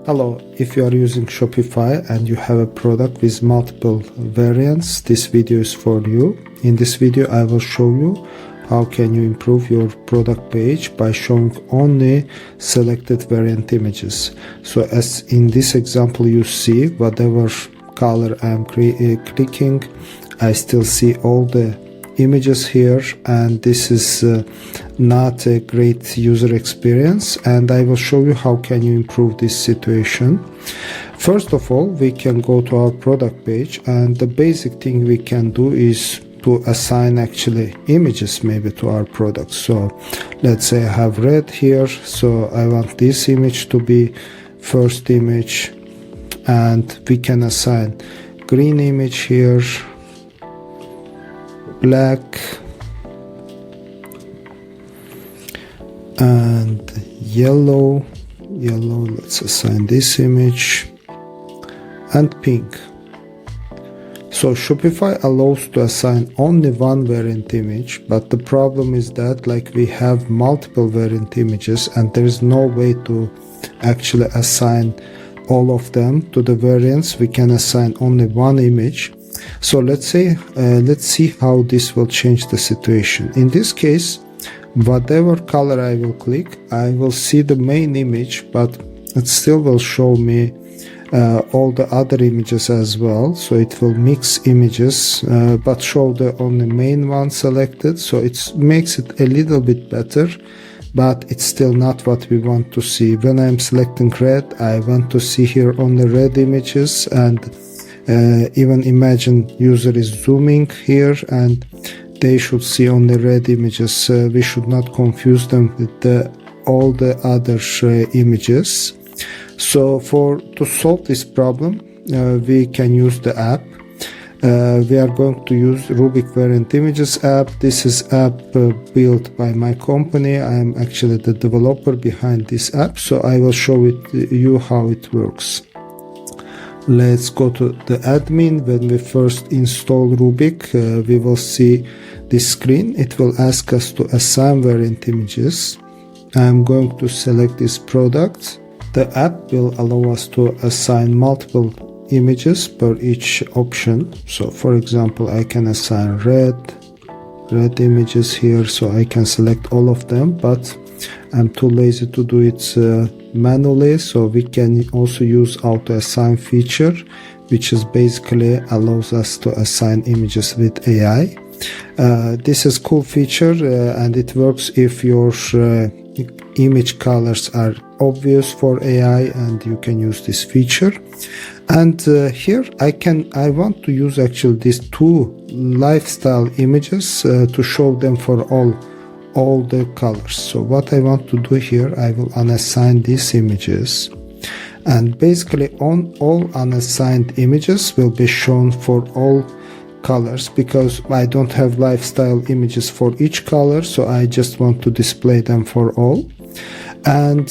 Hello, if you are using Shopify and you have a product with multiple variants, this video is for you. In this video, I will show you how can you improve your product page by showing only selected variant images. So as in this example, you see whatever color I'm clicking, I still see all the images here, and this is not a great user experience, and I will show you how can you improve this situation. First of all, we can go to our product page, and the basic thing we can do is to assign actually images maybe to our product. So let's say I have red here, so I want this image to be first image, and we can assign green image here, black, and yellow, let's assign this image, and pink. So Shopify allows to assign only one variant image, but the problem is that like we have multiple variant images and there is no way to actually assign all of them to the variants. We can assign only one image. So let's see how this will change the situation. In this case, whatever color I will click, I will see the main image, but it still will show me all the other images as well. So it will mix images, but show the only main one selected. So it makes it a little bit better, but it's still not what we want to see. When I'm selecting red, I want to see here only red images, and even imagine user is zooming here and they should see only red images. We should not confuse them with all the other images. So to solve this problem, we can use the app. We are going to use Rubik Variant Images app. This is app built by my company. I am actually the developer behind this app, so I will show you how it works. Let's go to the admin. When we first install Rubik, we will see this screen. It will ask us to assign variant images. I'm going to select this product. The app will allow us to assign multiple images per each option. So for example, I can assign red images here, so I can select all of them, but I'm too lazy to do it manually. So we can also use auto assign feature, which is basically allows us to assign images with AI. This is cool feature, and it works if your image colors are obvious for AI, and you can use this feature. And here I want to use actually these two lifestyle images to show them for all the colors. So what I want to do here, I will unassign these images, and basically all unassigned images will be shown for all colors, because I don't have lifestyle images for each color, so I just want to display them for all. And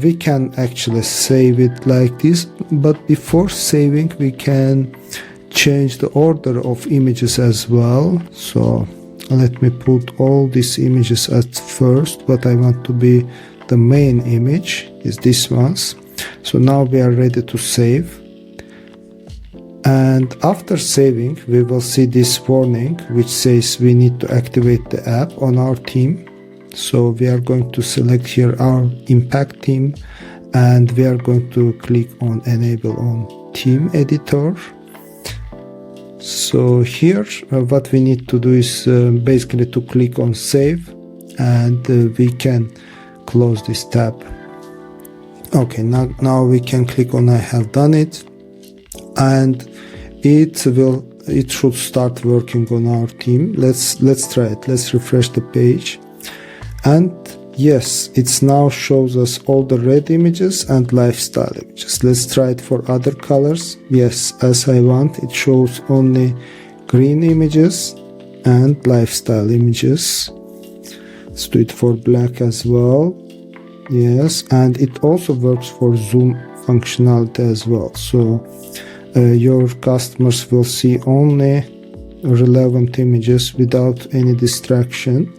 we can actually save it like this, but before saving we can change the order of images as well. So let me put all these images at first, but I want to be the main image is this ones. So now we are ready to save, and after saving we will see this warning which says we need to activate the app on our team. So we are going to select here our impact team, and we are going to click on enable on team editor. So here what we need to do is basically to click on save, and we can close this tab. Okay, now we can click on I have done it, and it should start working on our team. Let's try it. Let's refresh the page, and yes, it now shows us all the red images and lifestyle images. Let's try it for other colors. Yes, as I want, it shows only green images and lifestyle images. Let's do it for black as well. Yes, and it also works for zoom functionality as well. So your customers will see only relevant images without any distraction.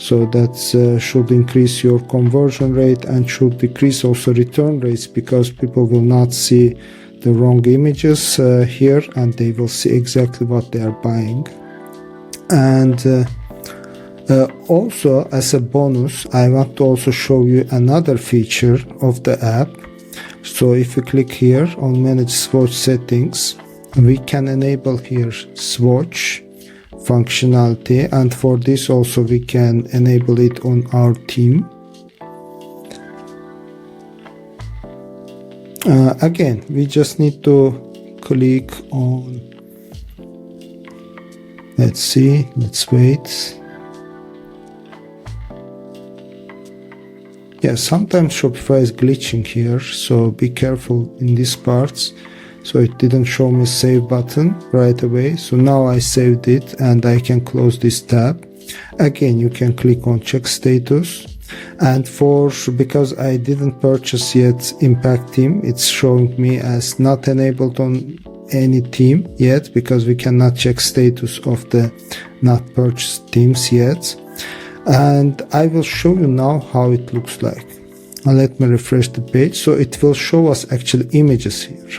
So that should increase your conversion rate and should decrease also return rates, because people will not see the wrong images here, and they will see exactly what they are buying. And also, as a bonus, I want to also show you another feature of the app. So if you click here on manage swatch settings, we can enable here swatch functionality, and for this also we can enable it on our theme. Again, we just need to click on, let's see, let's wait. Yeah, sometimes Shopify is glitching here, so be careful in these parts. So it didn't show me save button right away. So now I saved it and I can close this tab. Again, you can click on check status. And because I didn't purchase yet Impact theme, it's showing me as not enabled on any theme yet, because we cannot check status of the not purchased themes yet. And I will show you now how it looks like. Now let me refresh the page. So it will show us actually images here.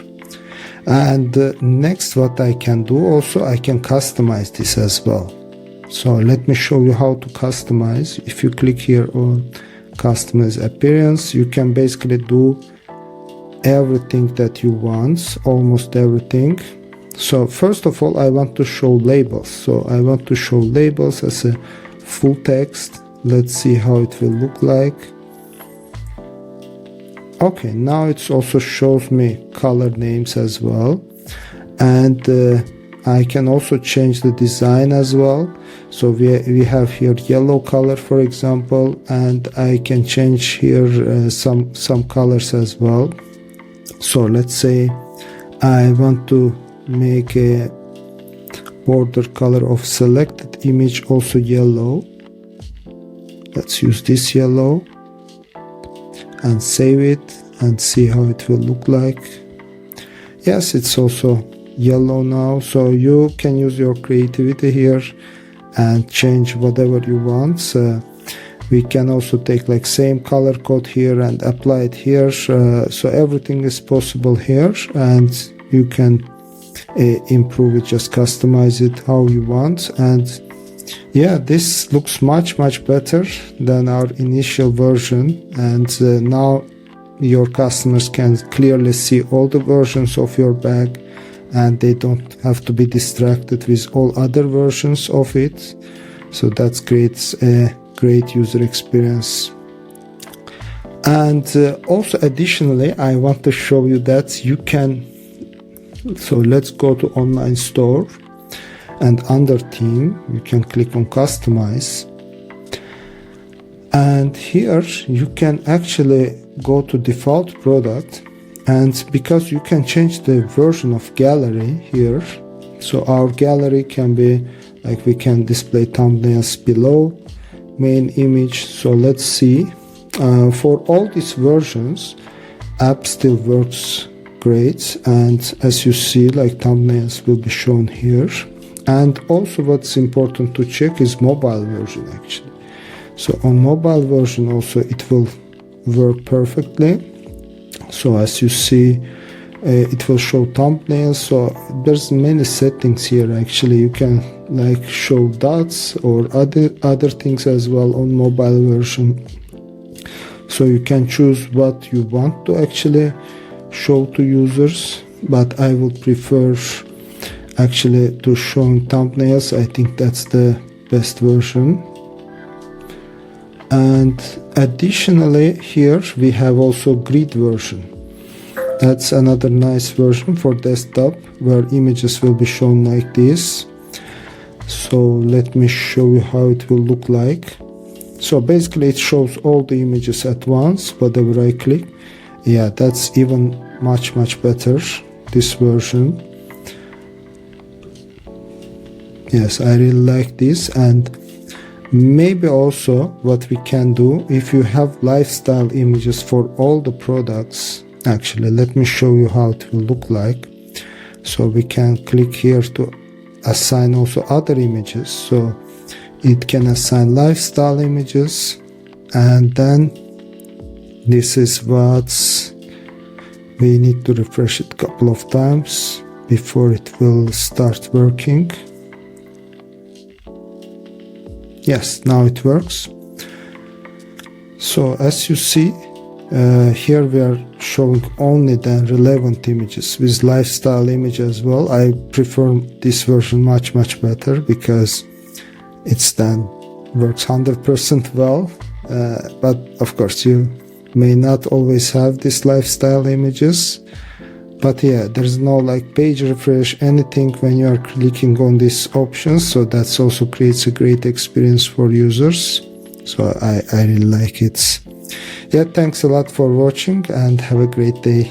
And next, what I can do also, I can customize this as well. So let me show you how to customize. If you click here on customize appearance, you can basically do everything that you want, almost everything. So first of all, I want to show labels. So I want to show labels as a full text. Let's see how it will look like. Okay, now it also shows me color names as well, and I can also change the design as well. So we have here yellow color, for example, and I can change here some colors as well. So let's say I want to make a border color of selected image also yellow. Let's use this yellow and save it and see how it will look like. Yes, it's also yellow now, so you can use your creativity here and change whatever you want. We can also take like same color code here and apply it here, so everything is possible here, and you can improve it, just customize it how you want. And yeah, this looks much better than our initial version, and now your customers can clearly see all the versions of your bag, and they don't have to be distracted with all other versions of it. So that creates a great user experience. And also additionally, I want to show you that you can, so let's go to online store, and under theme you can click on customize, and here you can actually go to default product, and because you can change the version of gallery here, so our gallery can be like, we can display thumbnails below main image. So let's see, for all these versions app still works great, and as you see, like thumbnails will be shown here. And also what's important to check is mobile version actually. So on mobile version also it will work perfectly. So as you see, it will show thumbnails. So there's many settings here actually. You can like show dots or other things as well on mobile version. So you can choose what you want to actually show to users, but I would prefer actually to showing thumbnails. I think that's the best version. And additionally here we have also grid version. That's another nice version for desktop, where images will be shown like this. So let me show you how it will look like. So basically it shows all the images at once, whatever I click. Yeah, that's even much better, this version. Yes, I really like this. And maybe also what we can do, if you have lifestyle images for all the products, actually let me show you how it will look like. So we can click here to assign also other images. So it can assign lifestyle images, and then this is what we need to refresh it a couple of times before it will start working. Yes, now it works. So as you see, here we are showing only the relevant images with lifestyle image as well. I prefer this version much better because it's then works 100% well, but of course you may not always have this lifestyle images. But yeah, there's no like page refresh, anything when you are clicking on these options, so that's also creates a great experience for users. So I really like it. Yeah, thanks a lot for watching and have a great day.